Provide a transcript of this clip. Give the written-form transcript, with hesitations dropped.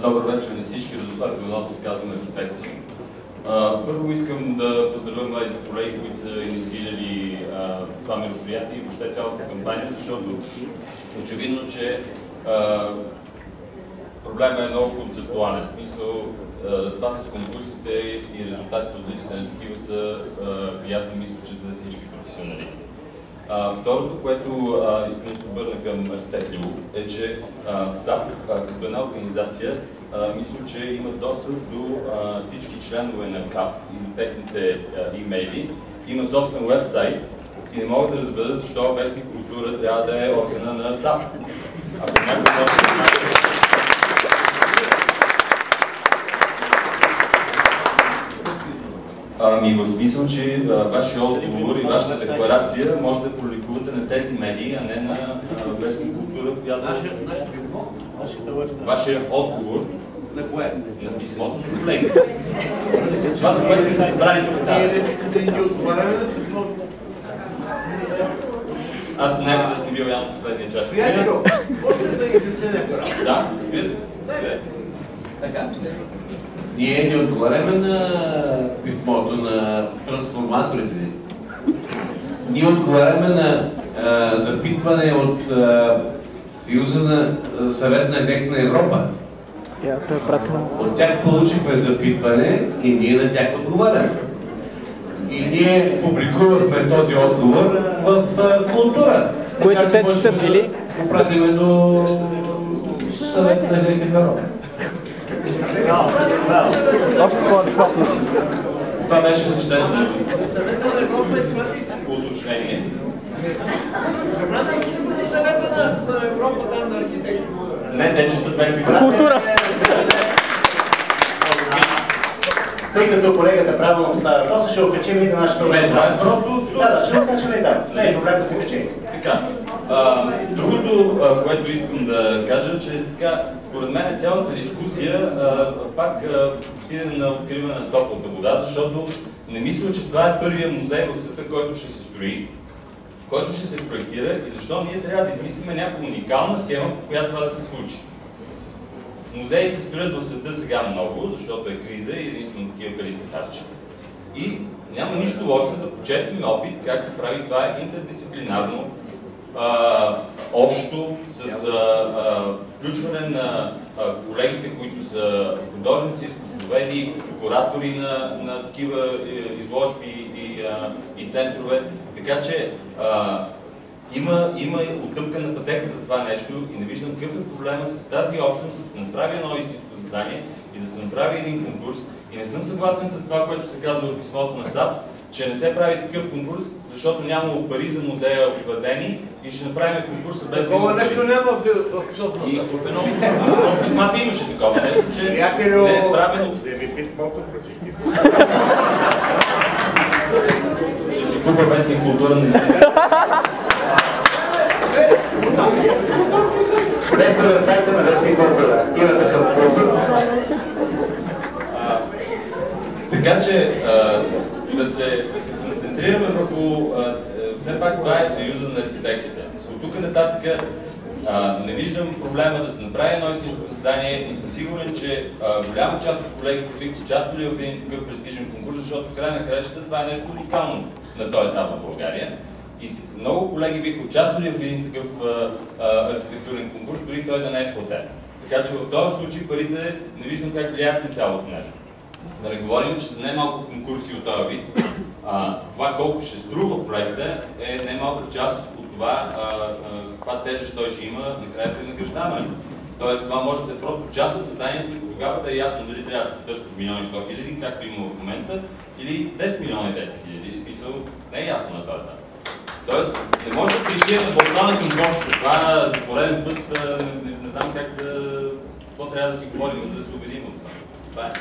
Добър вечер на всички. Радослав Иванов се казвам, архитекция. Първо искам да поздравя младите колеги, които са инициирали това мероприятие и въобще цялата кампания, защото очевидно, че проблемът е много концептуален. В смисъл, това с конкурсите и резултатите от личните на такива са ясни, мисля, че за всички професионалисти. Второто, което искам да се обърна към архитект Лилов, е, че САП, като една организация, мисля, че има достъп до всички членове на КАП и до техните имейли. Има собствен уебсайт и не могат да разберат защо вестник култура трябва да е органа на САП. Ако някой може да знае... В смисъл, че вашия отговор и вашата декларация може да публикувате на тези медии, а не на вестник култура, която... Вашия отговор на кое? На писмото на колегите. Това, за което са събрали тук. Ние отговаряме на писмото. Аз няма да съм бил явно последния час. Приятел, може ли да изясня някой раз? Да, разбира се. Така. Ние не отговаряме на писмото на трансформаторите. Ние отговаряме на запитване от Съюза на съвет на архитект на Европа. От тях получихме запитване и ние на тях отговаряме. И ние публикувахме този отговор в култура. Което те четат, или? Попратиме до съвет на архитект на Европа. Още по-адекватно. Това беше съществено уточнение. Съвета на Европа там на архитектура. Не, те четат вестник Култура! Тъй като колегата правилно става въпроса, ще окачим и за нашата това е просто... Да, ще окачим и там. Не е проблем да се качи. Така. Другото, което искам да кажа, че така, според мен цялата дискусия пак отиде на откриване на топлата вода, защото не мисля, че това е първия музей в света, който ще се строи, който ще се проектира и защо ние трябва да измислим някаква уникална схема, по която това да се случи. Музеи се строят в света сега много, защото е криза и единствено такива пари се харчат. И няма нищо лошо да почерпим опит как се прави това интердисциплинарно, общо, с включване на колегите, които са художници, изкуствоведи, куратори на такива изложби и центрове. Така че има отъпкана пътека за това нещо и не виждам какъв е проблема с тази общност, да се направи едно истинско задание и да се направи един конкурс. И не съм съгласен с това, което се казва в писмото на САП, че не се прави такъв конкурс, защото нямало пари за музея утвърдени и ще направим конкурса без да има пари. Нещо няма в писмото на САП. И в едно писмата имаше такова нещо, че не е правено... Вземи писмото, прочети. Ще си купа вестник култура на Влезте в сайта на вестник култура. Има такъв култура. Така че да се концентрираме върху все пак това е Съюза на архитектите. От тук нататък не виждам проблема да се направи едно истинско задание и съм сигурен, че голяма част от колегите биха участвали в един такъв престижен конкурс, защото в края на краищата това е нещо уникално на този етап в България. И много колеги биха участвали в един такъв архитектурен конкурс, дори той да не е платен. Така че в този случай парите не виждам как влияят на цялото нещо. Да не говорим, че за немалко конкурси от този вид, това колко ще струва проекта е немалка част от това каква тежест той ще има накрая при награждаването. Тоест това може да е просто част от заданието и тогава да е ясно дали трябва да се търсят милиони 100 хиляди, както има в момента, или 10 милиона и 10 хиляди. В смисъл не е ясно на този етап. Тоест не може да пришием на балкона към гонща. Това за пореден път не знам как какво трябва да си говорим, за да се убедим от това. Това е.